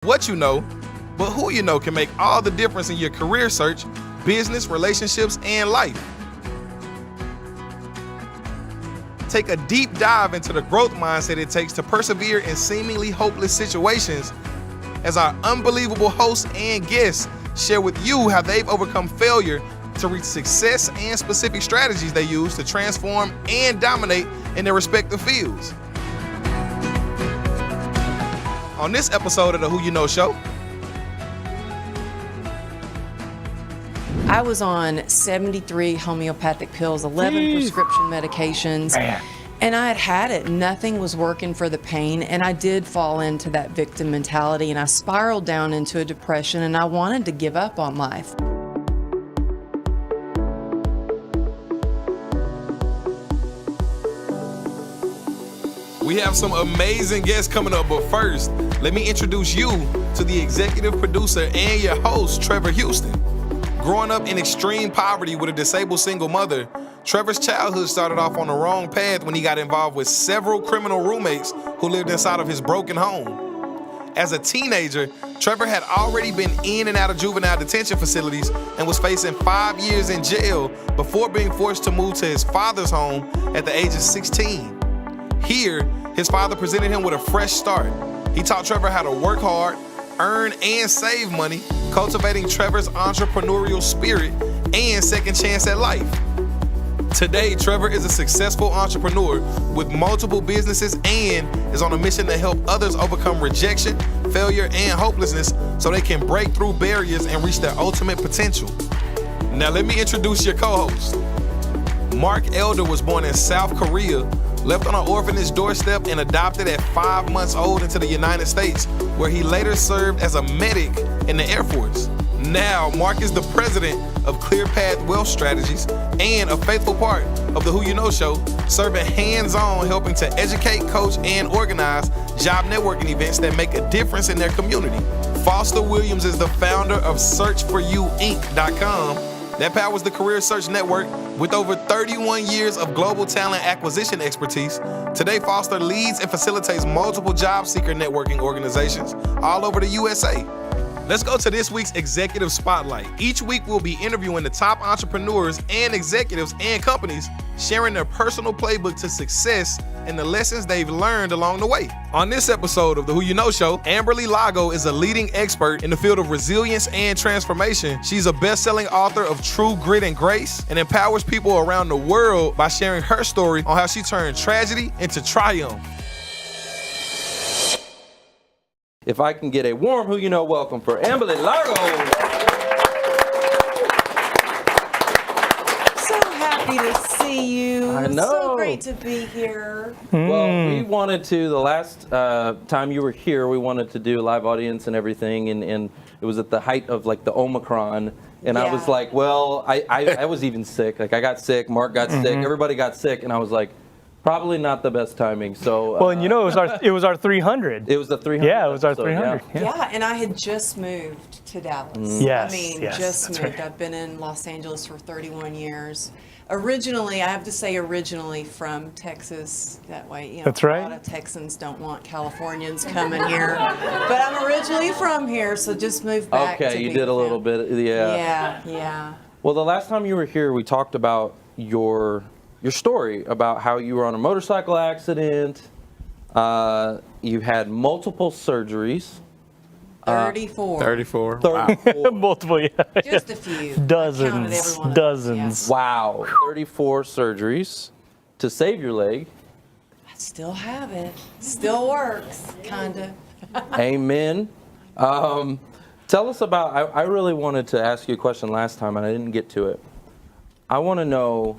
What you know, but who you know can make all the difference in your career search, business, relationships, and life. Take a deep dive into the growth mindset it takes to persevere in seemingly hopeless situations as our unbelievable hosts and guests share with you how they've overcome failure to reach success and specific strategies they use to transform and dominate in their respective fields. On this episode of the Who You Know Show, I was on 73 homeopathic pills, 11 prescription medications, and I had it. Nothing was working for the pain, and I did fall into that victim mentality, and I spiraled down into a depression, and I wanted to give up on life. we have some amazing guests coming up, but first, let me introduce you to the executive producer and your host, Trevor Houston. Growing up in extreme poverty with a disabled single mother, Trevor's childhood started off on the wrong path when he got involved with several criminal roommates who lived inside of his broken home. As a teenager, Trevor had already been in and out of juvenile detention facilities and was facing 5 years in jail before being forced to move to his father's home at the age of 16. Here, his father presented him with a fresh start. He taught Trevor how to work hard, earn and save money, cultivating Trevor's entrepreneurial spirit and second chance at life. Today, Trevor is a successful entrepreneur with multiple businesses and is on a mission to help others overcome rejection, failure, and hopelessness so they can break through barriers and reach their ultimate potential. Now let me introduce your co-host. Mark Elder was born in South Korea, left on an orphanage doorstep and adopted at 5 months old into the United States, where he later served as a medic in the Air Force. Now, Mark is the president of Clear Path Wealth Strategies and a faithful part of the Who You Know Show, serving hands-on, helping to educate, coach, and organize job networking events that make a difference in their community. Foster Williams is the founder of SearchForYouInc.com. That powers the career search network with over 31 years of global talent acquisition expertise. Today, Foster leads and facilitates multiple job seeker networking organizations all over the USA. Let's go to this week's Executive Spotlight. Each week, we'll be interviewing the top entrepreneurs and executives and companies, sharing their personal playbook to success and the lessons they've learned along the way. On this episode of the Who You Know Show, Amberly Lago is a leading expert in the field of resilience and transformation. She's a best-selling author of True Grit and Grace and empowers people around the world by sharing her story on how she turned tragedy into triumph. If I can get a warm Who You Know welcome for Amberly Lago. So happy to see you. I know. So great to be here. Well, we wanted to, the last time you were here, we wanted to do a live audience and everything, and it was at the height of like the Omicron. And I was like, well, I was even sick. Like I got sick, Mark got sick, everybody got sick, and I was like, probably not the best timing. So well, and you know, it was our 300. It was the 300. Yeah, it was our episode, 300. Yeah, and I had just moved to Dallas. Yes, I mean, yes, just that's moved. right. I've been in Los Angeles for 31 years. Originally, I have to say originally from Texas. That way, you know, That's right. a lot of Texans don't want Californians coming here. But I'm originally from here, so just moved back to Okay, you be did a with little them. bit, Yeah. Well, the last time you were here, we talked about your story about how you were on a motorcycle accident. You had multiple surgeries. 34. 34. 34. Multiple, yeah. Just a few. Dozens, I counted every one of them, dozens. Wow, 34 surgeries to save your leg. I still have it. Still works, kind of. Amen. Tell us about, I really wanted to ask you a question last time and I didn't get to it. I want to know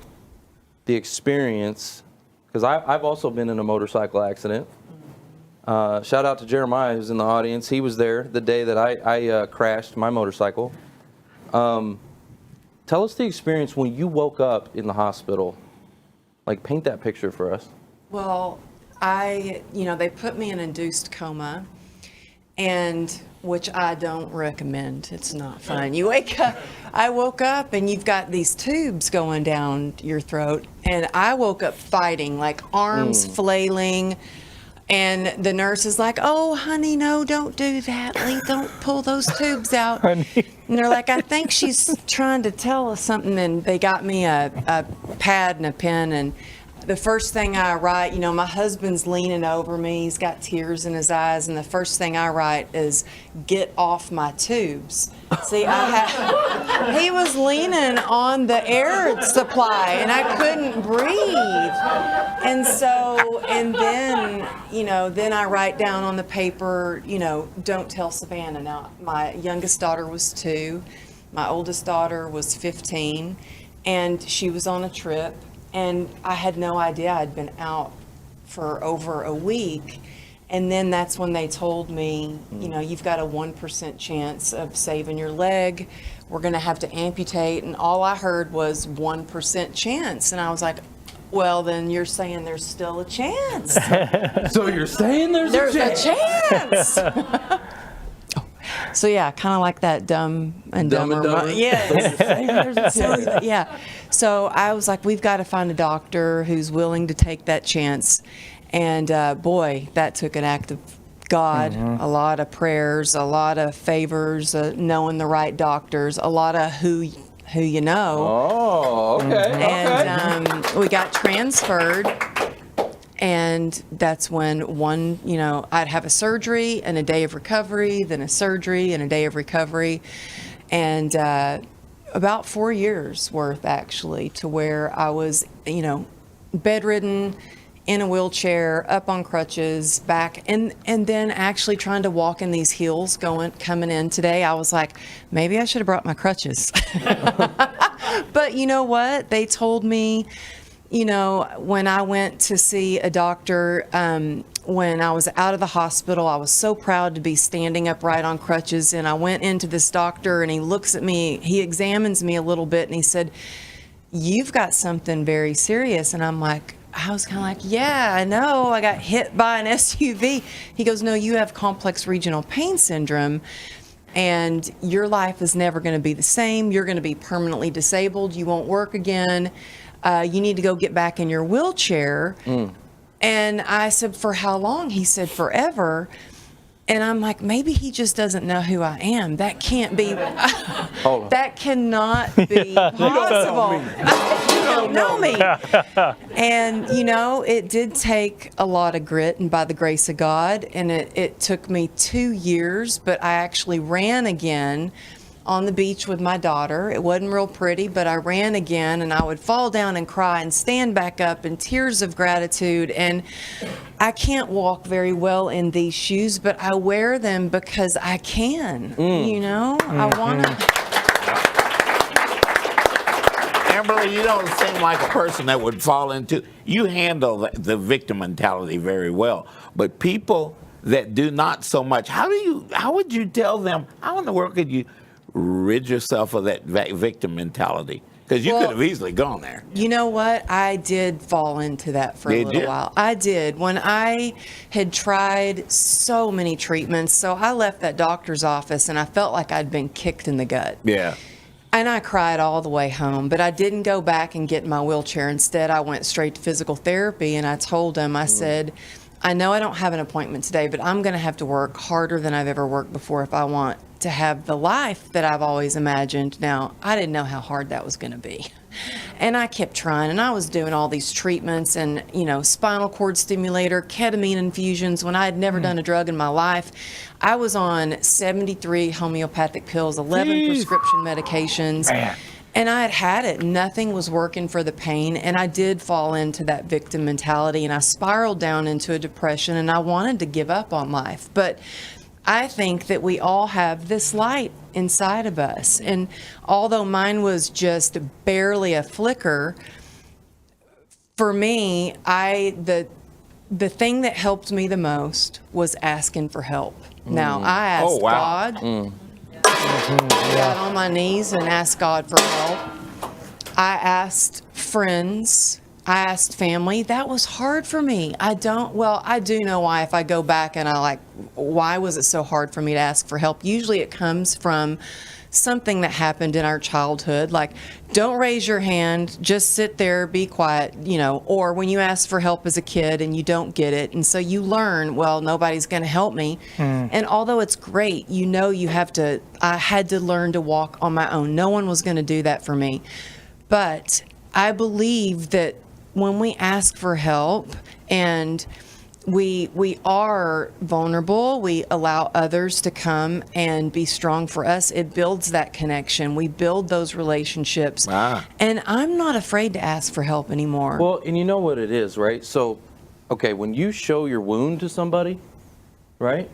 the experience, because I've also been in a motorcycle accident. Shout out to Jeremiah who's in the audience. He was there the day that I crashed my motorcycle. Tell us the experience when you woke up in the hospital. Like, paint that picture for us. Well, they put me in induced coma, and which I don't recommend. It's not fun. You wake up, I woke up and you've got these tubes going down your throat, and I woke up fighting, like arms flailing. And the nurse is like, "Oh, honey, no, don't do that. Lee, don't pull those tubes out." Honey. And they're like, "I think she's trying to tell us something." And they got me a pad and a pen. And the first thing I write, my husband's leaning over me. He's got tears in his eyes. And the first thing I write is, "Get off my tubes." See, he was leaning on the air supply, and I couldn't breathe. And so, and then, then I write down on the paper, "Don't tell Savannah." Now, my youngest daughter was 2, my oldest daughter was 15, and she was on a trip, and I had no idea I'd been out for over a week. And then that's when they told me, "You've got a 1% chance of saving your leg. We're going to have to amputate." And all I heard was 1% chance. And I was like, "Well, then you're saying there's still a chance." So you're saying there's a chance. So yeah, kind of like that Dumb and Dumber. Yeah. So, yeah. So I was like, "We've got to find a doctor who's willing to take that chance." And boy, that took an act of God, a lot of prayers, a lot of favors, knowing the right doctors, a lot of who you know. Oh, okay. And we got transferred. And that's when I'd have a surgery and a day of recovery, then a surgery and a day of recovery. And about 4 years worth, actually, to where I was, bedridden, in a wheelchair, up on crutches, back, and then actually trying to walk in these heels coming in today. I was like, maybe I should have brought my crutches. But you know what? They told me, when I went to see a doctor, when I was out of the hospital, I was so proud to be standing upright on crutches, and I went into this doctor, and he looks at me, he examines me a little bit, and he said, "You've got something very serious." And I was kind of like, "Yeah, I know. I got hit by an SUV." He goes, "No, you have complex regional pain syndrome, and your life is never going to be the same. You're going to be permanently disabled. You won't work again. You need to go get back in your wheelchair." And I said, "For how long?" He said, "Forever." And I'm like, maybe he just doesn't know who I am. That can't be. That cannot be possible. You don't know me. And, it did take a lot of grit, and by the grace of God, and it took me 2 years, but I actually ran again on the beach with my daughter. It wasn't real pretty, but I ran again, and I would fall down and cry and stand back up in tears of gratitude. And I can't walk very well in these shoes, but I wear them because I can. I want to. Amberly, you don't seem like a person that would fall into. You handle the victim mentality very well, but people that do not so much. How would you tell them? How in the world could you rid yourself of that victim mentality? Because you could have easily gone there. You know what? I did fall into that for a little while. I did. When I had tried so many treatments, so I left that doctor's office and I felt like I'd been kicked in the gut. Yeah. And I cried all the way home, but I didn't go back and get in my wheelchair. Instead, I went straight to physical therapy, and I told him, I said, "I know I don't have an appointment today, but I'm going to have to work harder than I've ever worked before if I want to have the life that I've always imagined." Now, I didn't know how hard that was going to be. And I kept trying, and I was doing all these treatments and, spinal cord stimulator, ketamine infusions when I had never done a drug in my life. I was on 73 homeopathic pills, 11 prescription medications. And I had it. Nothing was working for the pain. And I did fall into that victim mentality, and I spiraled down into a depression, and I wanted to give up on life. But I think that we all have this light inside of us. And although mine was just barely a flicker, for me, the thing that helped me the most was asking for help. Now, I asked God. Got on my knees and asked God for help. I asked friends I asked family. That was hard for me. I do know why. If I go back and why was it so hard for me to ask for help? Usually it comes from something that happened in our childhood, like don't raise your hand, just sit there, be quiet, or when you ask for help as a kid and you don't get it. And so you learn, well, nobody's going to help me. And although it's great, I had to learn to walk on my own. No one was going to do that for me. But I believe that when we ask for help and we are vulnerable, we allow others to come and be strong for us, it builds that connection. We build those relationships. And I'm not afraid to ask for help anymore. Well, and you know what it is, right? So, okay, when you show your wound to somebody, right?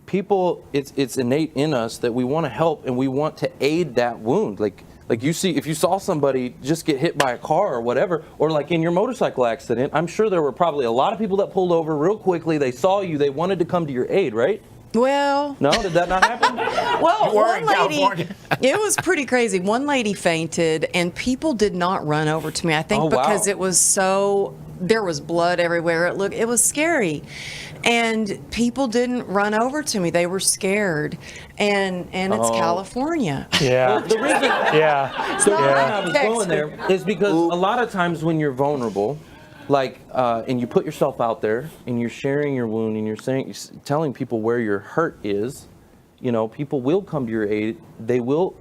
People, it's innate in us that we want to help and we want to aid that wound. Like you see, if you saw somebody just get hit by a car or whatever, or like in your motorcycle accident, I'm sure there were probably a lot of people that pulled over real quickly. They saw you. They wanted to come to your aid, right? Well, no, did that not happen? Well, one lady, it was pretty crazy. One lady fainted, and people did not run over to me. I think because it was there was blood everywhere. It was scary. And people didn't run over to me. They were scared. And it's California. Yeah. Well, the reason, the reason I was going there is because a lot of times when you're vulnerable, and you put yourself out there and you're sharing your wound and you're telling people where your hurt is, people will come to your aid. They will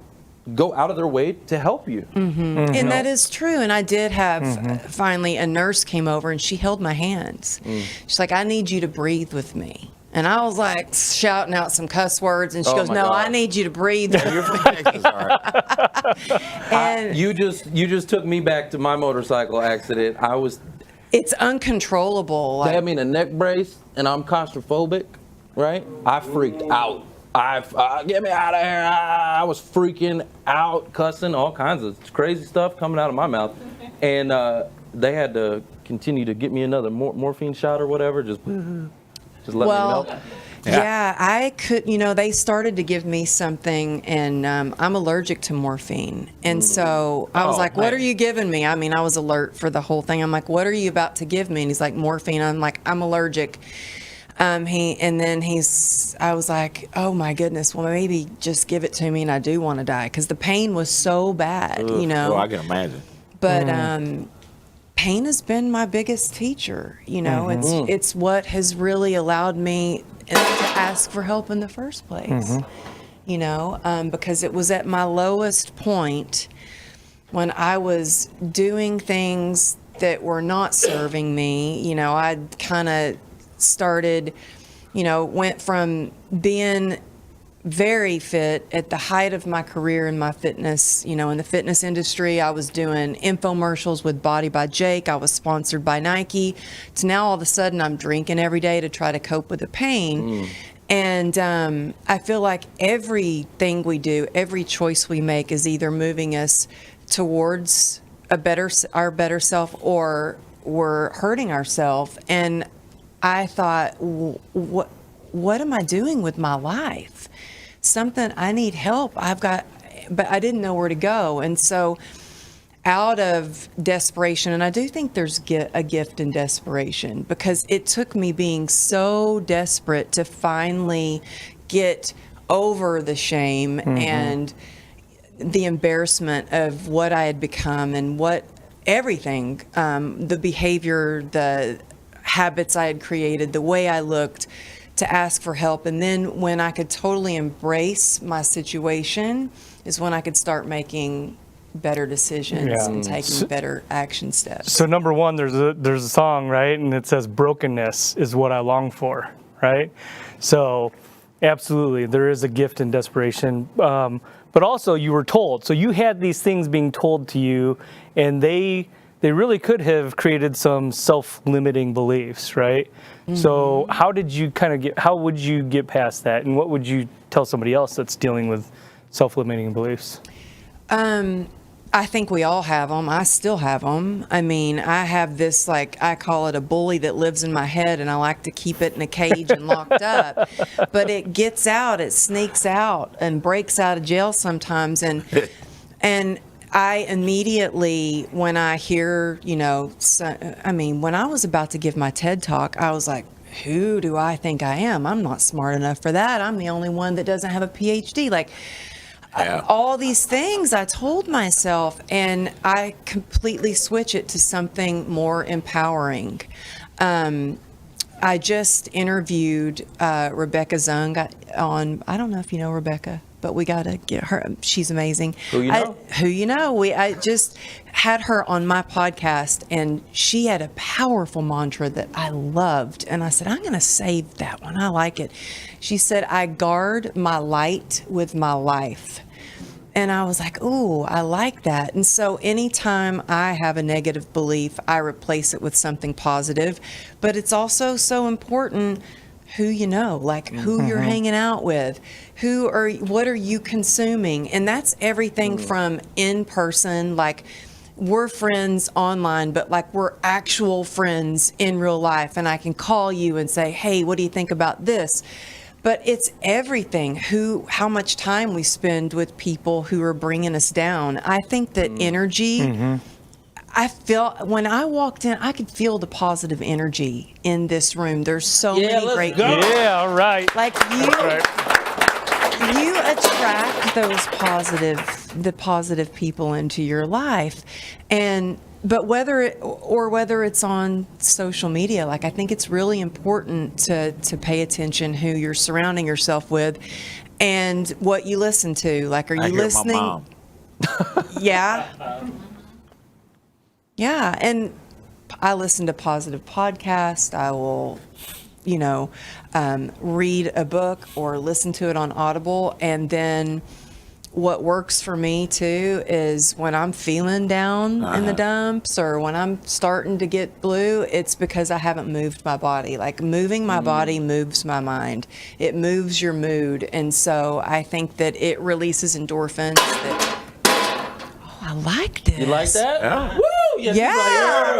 go out of their way to help you. And that is true. And I did have finally a nurse came over and she held my hands. She's like, I need you to breathe with me. And I was like shouting out some cuss words, and she goes, "No, I need you to breathe." And you just took me back to my motorcycle accident. It's uncontrollable. They had me in a neck brace, and I'm claustrophobic, right? I freaked out. Get me out of here. I was freaking out, cussing, all kinds of crazy stuff coming out of my mouth. And they had to continue to get me another morphine shot or whatever, just let me know. Yeah, I could, they started to give me something, and I'm allergic to morphine. And so I was like, what are you giving me? I mean, I was alert for the whole thing. I'm like, what are you about to give me? And he's like, morphine. I'm like, I'm allergic. I was like, oh my goodness, well, maybe just give it to me, and I do want to die, because the pain was so bad, Well, I can imagine. But pain has been my biggest teacher. It's what has really allowed me to ask for help in the first place. Because it was at my lowest point when I was doing things that were not serving me. I kind of started, went from being very fit at the height of my career in my fitness, in the fitness industry. I was doing infomercials with Body by Jake. I was sponsored by Nike. To now all of a sudden I'm drinking every day to try to cope with the pain. And I feel like everything we do, every choice we make is either moving us towards our better self, or we're hurting ourselves. And I thought, what am I doing with my life? I need help. But I didn't know where to go. And so out of desperation, and I do think there's a gift in desperation, because it took me being so desperate to finally get over the shame and the embarrassment of what I had become, and everything, the behavior, the habits I had created, the way I looked, to ask for help. And then when I could totally embrace my situation is when I could start making better decisions and taking better action steps. So number one, there's a song, right? And it says, brokenness is what I long for, right? So absolutely, there is a gift in desperation. But also you were told. So you had these things being told to you, and they really could have created some self-limiting beliefs, right? So how would you get past that? And what would you tell somebody else that's dealing with self-limiting beliefs? I think we all have them. I still have them. I mean, I have this, I call it a bully that lives in my head, and I like to keep it in a cage and locked up. But it gets out, it sneaks out and breaks out of jail sometimes. And I immediately, when I hear, when I was about to give my TED Talk, I was like, who do I think I am? I'm not smart enough for that. I'm the only one that doesn't have a PhD. Like, all these things I told myself, and I completely switch it to something more empowering. I just interviewed Rebecca Zung on, I don't know if you know Rebecca, but we got to get her. She's amazing. Who you know? I just had her on my podcast, and she had a powerful mantra that I loved. And I said, I'm going to save that one. I like it. She said, I guard my light with my life. And I was like, ooh, I like that. And so anytime I have a negative belief, I replace it with something positive. But it's also so important who you know, like who you're hanging out with, what are you consuming? And that's everything from in person, like we're friends online, but like we're actual friends in real life. And I can call you and say, hey, what do you think about this? But it's everything, how much time we spend with people who are bringing us down. I think that energy, I feel, when I walked in, I could feel the positive energy in this room. There's so many great people. Yeah, all right. Like you attract the positive people into your life. But whether it's on social media, like I think it's really important to pay attention who you're surrounding yourself with and what you listen to. Like, are you listening? My mom. Yeah. Yeah. And I listen to positive podcasts. I will, read a book or listen to it on Audible. And then what works for me too is when I'm feeling down in the dumps or when I'm starting to get blue, it's because I haven't moved my body. Like moving my body moves my mind. It moves your mood. And so I think that it releases endorphins. I like this. You like that? Yeah. Woo! Yes, Yeah.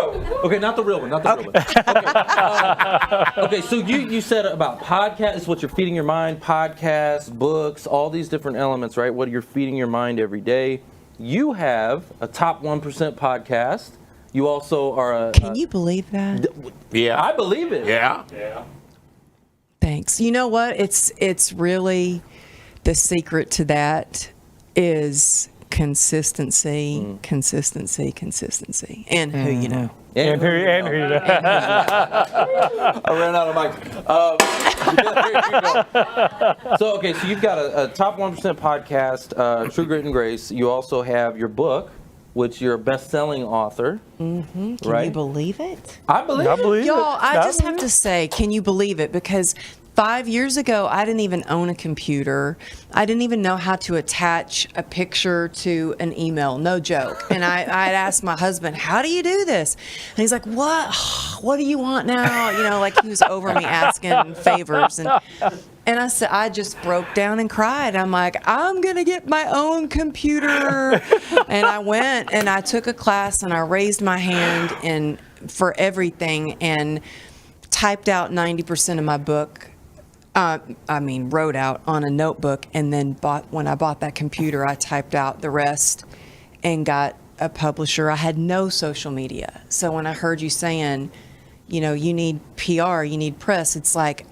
Like, okay, not the real one. Not the real one. Okay, so you said about podcasts, what you're feeding your mind, podcasts, books, all these different elements, right? What you're feeding your mind every day. You have a top 1% podcast. You also are a... Can you believe that? Yeah. I believe it. Yeah. Thanks. You know what? It's really the secret to that is consistency, and who you know. And who you know. I ran out of mic. There you go. So you've got a top 1% podcast, True Grit and Grace. You also have your book, which you're a best-selling author. Can right? you believe it? I believe it. Y'all, I just have to say, can you believe it? Because 5 years ago, I didn't even own a computer. I didn't even know how to attach a picture to an email. No joke. And I'd asked my husband, how do you do this? And he's like, what do you want now? Like he was over me asking favors. And I said, I just broke down and cried. I'm like, I'm going to get my own computer. And I went and I took a class and I raised my hand for everything and typed out 90% of my book. Wrote out on a notebook, and then when I bought that computer, I typed out the rest and got a publisher. I had no social media. So when I heard you saying, you need PR, you need press, it's like,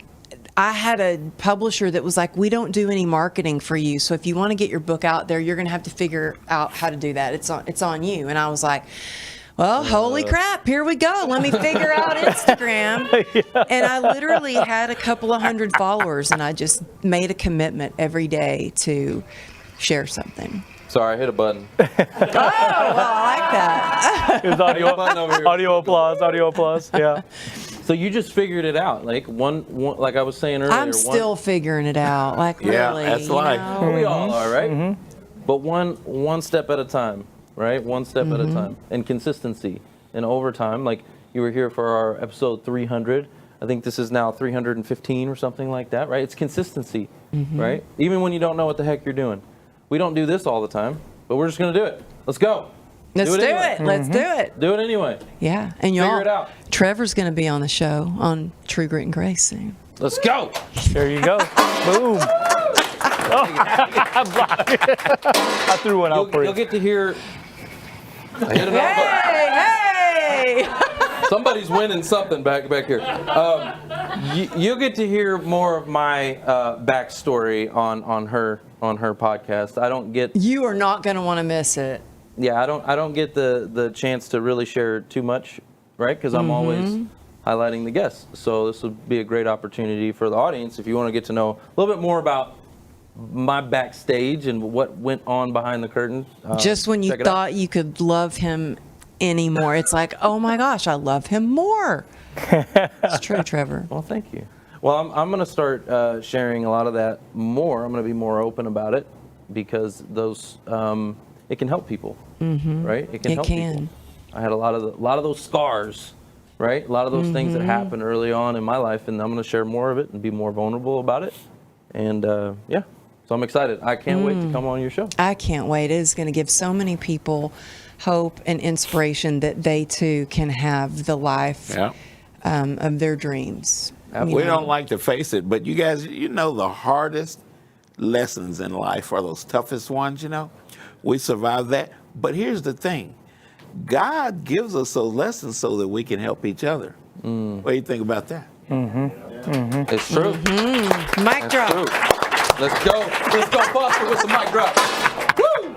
I had a publisher that was like, we don't do any marketing for you. So if you want to get your book out there, you're going to have to figure out how to do that. It's on you. And I was like, well, holy crap, here we go. Let me figure out Instagram. And I literally had a couple of hundred followers, and I just made a commitment every day to share something. Sorry, I hit a button. Oh, well, I like that. It's audio applause, yeah. So you just figured it out, like one like I was saying earlier. I'm still figuring it out, like really. Yeah, that's life. We all are, right? But one step at a time. Right? One step at a time. And consistency. And over time, like you were here for our episode 300. I think this is now 315 or something like that, right? It's consistency, right? Even when you don't know what the heck you're doing. We don't do this all the time, but we're just going to do it. Let's go. Let's do anyway. it. Let's do it. Do it anyway. Yeah. And Figure it out. Trevor's going to be on the show on True Grit and Grace soon. Let's go. There you go. Boom. I threw one out for you. You'll get to hear I hit another button. Hey! Somebody's winning something back here. You'll get to hear more of my backstory on her podcast. I don't get. You are not going to want to miss it. Yeah, I don't get the chance to really share too much, right? Because I'm always highlighting the guests. So this would be a great opportunity for the audience if you want to get to know a little bit more about my backstage and what went on behind the curtain. Just when you thought you could love him anymore, it's like, oh my gosh, I love him more. It's true, Trevor. Well, thank you. Well, I'm going to start sharing a lot of that more. I'm going to be more open about it because those it can help people, right? It can help people. I had a lot of those scars, right? A lot of those things that happened early on in my life, and I'm going to share more of it and be more vulnerable about it. And yeah, so I'm excited. I can't wait to come on your show. I can't wait. It is going to give so many people hope and inspiration that they too can have the life of their dreams. We don't like to face it, but you guys, the hardest lessons in life are those toughest ones, We survive that. But here's the thing. God gives us those lessons so that we can help each other. What do you think about that? It's true. Mic drop. True. Let's go, Foster, with some mic drops. Woo!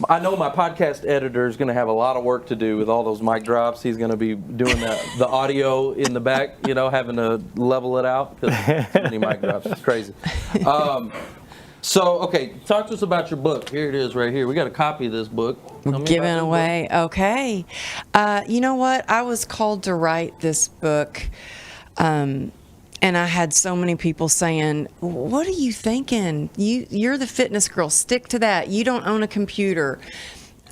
I know my podcast editor is going to have a lot of work to do with all those mic drops. He's going to be doing the audio in the back, having to level it out because too many mic drops. It's crazy. So, okay, talk to us about your book. Here it is right here. We got a copy of this book. Giving away. Okay. You know what? I was called to write this book, and I had so many people saying, what are you thinking? You're the fitness girl. Stick to that. You don't own a computer.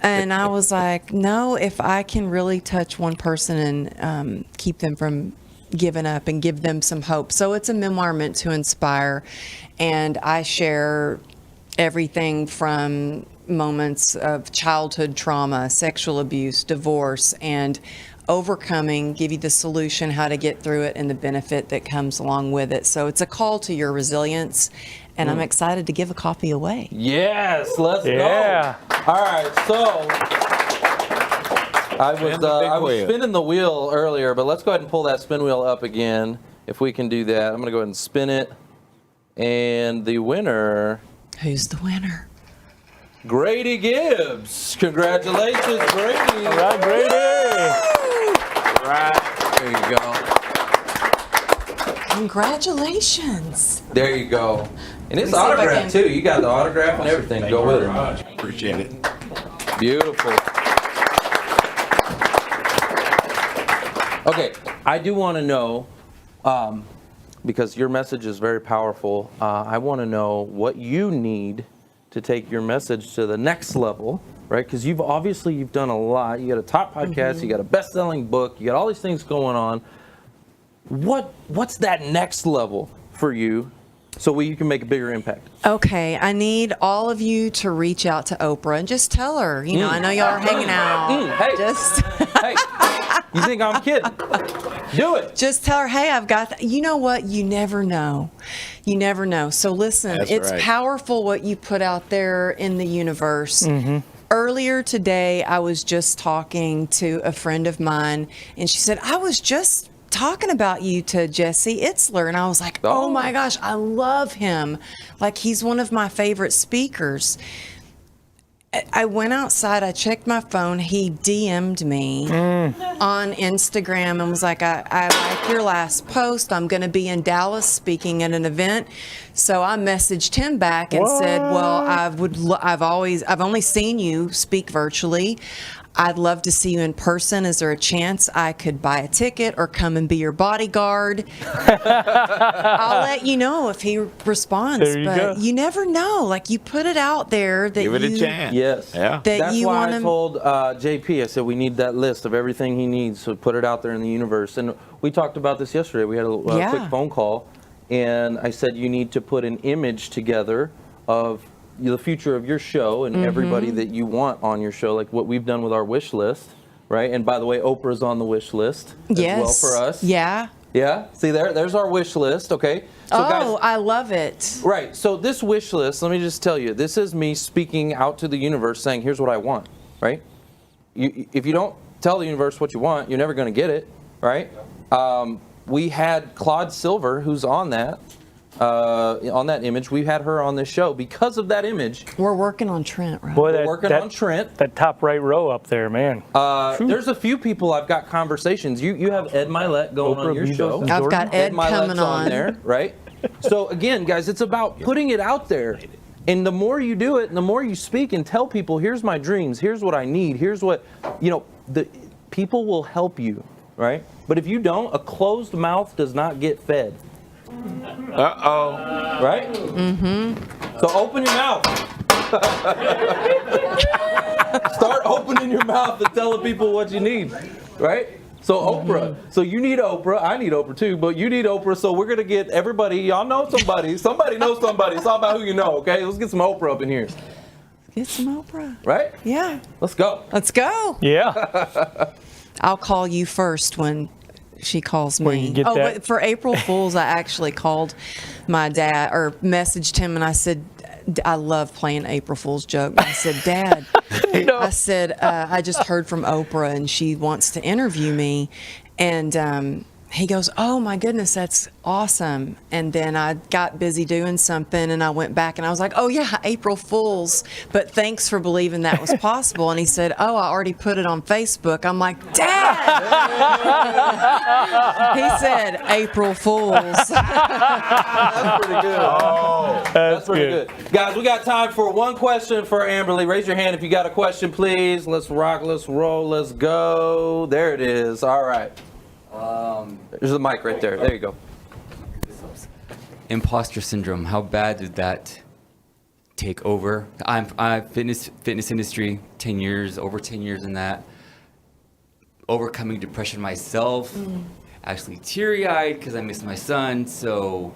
And I was like, no, if I can really touch one person and keep them from giving up and give them some hope. So it's a memoir meant to inspire. And I share everything from moments of childhood trauma, sexual abuse, divorce, and overcoming, give you the solution, how to get through it, and the benefit that comes along with it. So it's a call to your resilience, and I'm excited to give a copy away. Yes, let's go. All right, so I was spinning the wheel earlier, but let's go ahead and pull that spin wheel up again, if we can do that. I'm going to go ahead and spin it. And the winner... Who's the winner? Grady Gibbs. Congratulations, Grady. All right, Grady. Right. There you go. Congratulations. There you go. And it's autographed, too. You got the autograph and everything to go with it. Appreciate it. Beautiful. Okay, I do want to know, because your message is very powerful, I want to know what you need to take your message to the next level, right? Because you've done a lot. You got a top podcast, you got a best-selling book, you got all these things going on. What's that next level for you so you can make a bigger impact? Okay, I need all of you to reach out to Oprah and just tell her, I know y'all are hanging out. Hey, you think I'm kidding? Do it. Just tell her, hey, I've got you know what? You never know. You never know. So listen, it's powerful what you put out there in the universe. Earlier today, I was just talking to a friend of mine, and she said, I was just talking about you to Jesse Itzler, and I was like, oh my gosh, I love him. Like, he's one of my favorite speakers. I went outside, I checked my phone, he DM'd me on Instagram and was like, I like your last post, I'm going to be in Dallas speaking at an event. So I messaged him back and said, well, I've only seen you speak virtually. I'd love to see you in person. Is there a chance I could buy a ticket or come and be your bodyguard? I'll let you know if he responds. There you go. You never know. Like, you put it out there that Give it a chance. Yes. Yeah. That's why I told JP, I said we need that list of everything he needs, so put it out there in the universe. And we talked about this yesterday. We had a quick phone call, and I said you need to put an image together of the future of your show and everybody that you want on your show, like what we've done with our wish list, right? And by the way, Oprah's on the wish list as well for us. Yeah. Yeah. See, there's our wish list. Okay. So guys, I love it. right. So this wish list, let me just tell you, this is me speaking out to the universe saying, here's what I want. right? If you don't tell the universe what you want, you're never going to get it, right? We had Claude Silver, who's on that image. We had her on this show because of that image. We're working on Trent, right? Boy, We're working on Trent. That top right row up there, man. There's a few people I've got conversations. You have Ed Milet going Oprah, on your Bezos, show. and I've got Ed Milet's coming on. there, right? So again, guys, it's about putting it out there. And the more you do it, and the more you speak and tell people, here's my dreams, here's what I need, here's what, the people will help you, right? But if you don't, a closed mouth does not get fed. Uh-oh. Right? Mm-hmm. So open your mouth. Start opening your mouth and telling people what you need, right? So Oprah. So you need Oprah. I need Oprah too, but you need Oprah. So we're gonna get everybody. Y'all know somebody. Somebody knows somebody. It's all about who you know. Okay, let's get some Oprah up in here. Get some Oprah. Right? Yeah. Let's go. Let's go. Yeah. I'll call you first when she calls me. When you get that. But for April Fools, I actually called my dad or messaged him and I said, I love playing April Fool's joke. I said, Dad, I said, I just heard from Oprah and she wants to interview me. And he goes, oh my goodness, that's awesome. And then I got busy doing something and I went back and I was like, oh yeah, April Fools. But thanks for believing that was possible. And he said, oh, I already put it on Facebook. I'm like, Dad! He said, April Fools. That's pretty good. Oh. That's pretty good. Guys, we got time for one question for Amberly. Raise your hand if you got a question, please. Let's rock, let's roll, let's go. There it is. All right. There's the mic right there. There you go. Imposter syndrome. How bad did that take over? I'm fitness industry, 10 years, over 10 years in that. Overcoming depression myself. Actually teary-eyed because I missed my son. So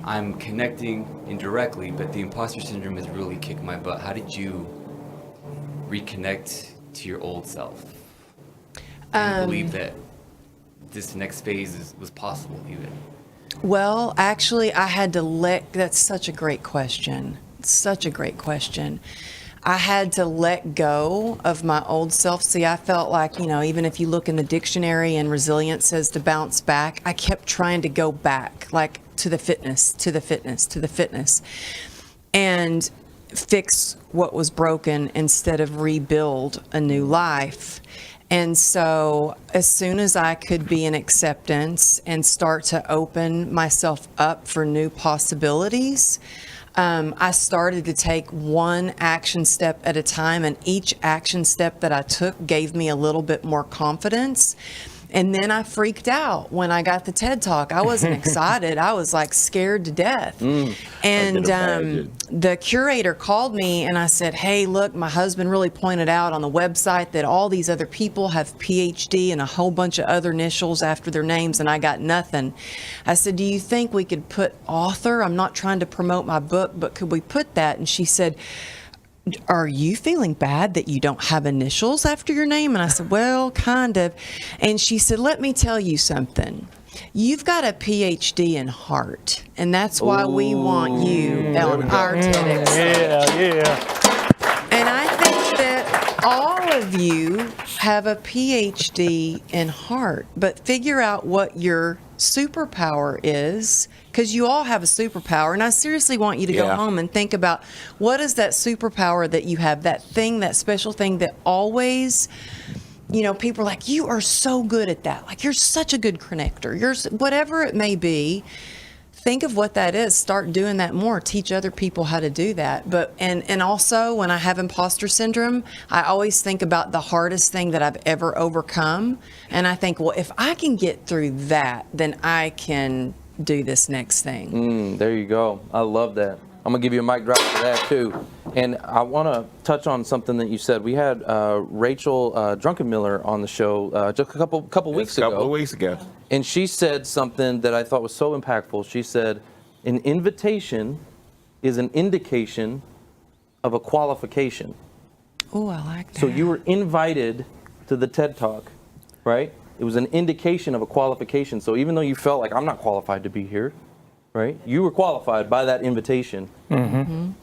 I'm connecting indirectly, but the imposter syndrome has really kicked my butt. How did you reconnect to your old self and believe that this next phase was possible even? Well, actually, I had to that's such a great question. Such a great question. I had to let go of my old self. See, I felt like, even if you look in the dictionary and resilience says to bounce back, I kept trying to go back, like to the fitness, and fix what was broken instead of rebuild a new life. And so as soon as I could be in acceptance and start to open myself up for new possibilities, I started to take one action step at a time, and each action step that I took gave me a little bit more confidence. And then I freaked out when I got the TED Talk. I wasn't excited. I was like scared to death. And the curator called me and I said, hey, look, my husband really pointed out on the website that all these other people have PhD and a whole bunch of other initials after their names, and I got nothing. I said, do you think we could put author? I'm not trying to promote my book, but could we put that? And she said, are you feeling bad that you don't have initials after your name? And I said, well, kind of. And she said, let me tell you something. You've got a PhD in heart, and that's why we want you on our TEDx. Yeah. And I think that all of you have a PhD in heart, but figure out what your superpower is, because you all have a superpower. And I seriously want you to go home and think about, what is that superpower that you have, that thing, that special thing that always, people are like, you are so good at that. Like, you're such a good connector. You're whatever it may be. Think of what that is. Start doing that more. Teach other people how to do that. But and also, when I have imposter syndrome, I always think about the hardest thing that I've ever overcome. And I think, well, if I can get through that, then I can do this next thing. There you go. I love that. I'm going to give you a mic drop for that, too. And I want to touch on something that you said. We had Rachel Drunkenmiller on the show just a couple weeks ago. A couple of weeks ago. And she said something that I thought was so impactful. She said, an invitation is an indication of a qualification. Oh, I like that. So you were invited to the TED Talk, right? It was an indication of a qualification. So even though you felt like, I'm not qualified to be here, right? You were qualified by that invitation.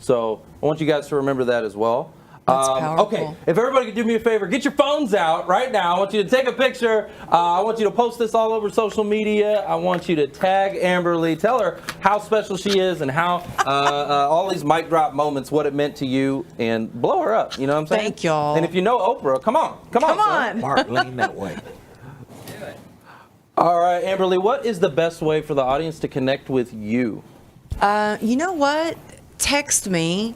So I want you guys to remember that as well. That's powerful. Okay, if everybody could do me a favor, get your phones out right now. I want you to take a picture. I want you to post this all over social media. I want you to tag Amberly. Tell her how special she is and how all these mic drop moments, what it meant to you, and blow her up. You know what I'm saying? Thank y'all. And if you know Oprah, come on. Come on. Mark, lean that way. All right, Amberly, what is the best way for the audience to connect with you? You know what? Text me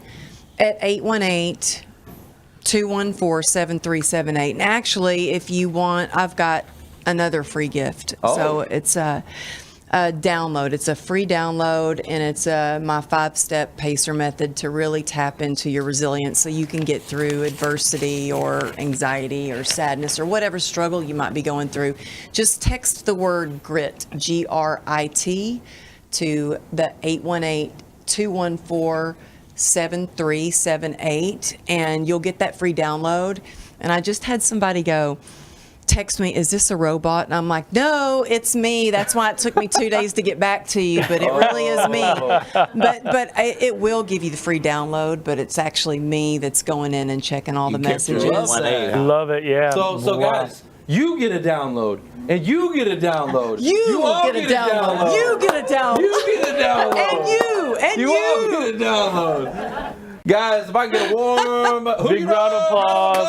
at 818-214-7378. And actually, if you want, I've got another free gift. Oh. So it's a download. It's a free download, and it's my 5-step pacer method to really tap into your resilience so you can get through adversity or anxiety or sadness or whatever struggle you might be going through. Just text the word GRIT, GRIT, to the 818-214-7378, and you'll get that free download. And I just had somebody text me, is this a robot? And I'm like, no, it's me. That's why it took me 2 days to get back to you, but it really is me. But it will give you the free download, but it's actually me that's going in and checking all the messages. Love it, yeah. So guys, you get a download, and you get a download. You all get a download. You get a download. You get a download. And you all get a download. Guys, if I can get a warm Big round of applause.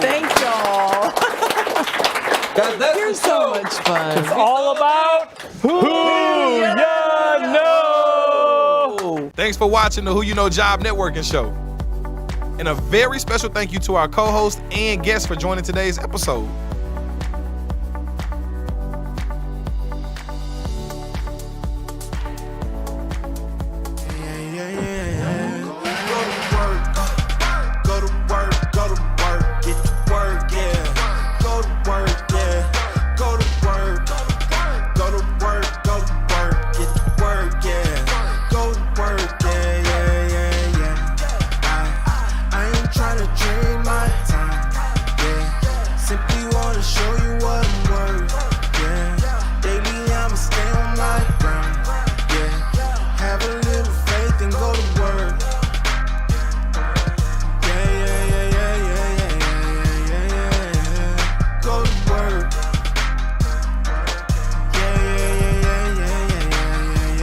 Thank y'all. Guys, that's You're so much fun. It's all about who ya know. Thanks for watching the Who You Know Job Networking Show. And a very special thank you to our co-host and guest for joining today's episode.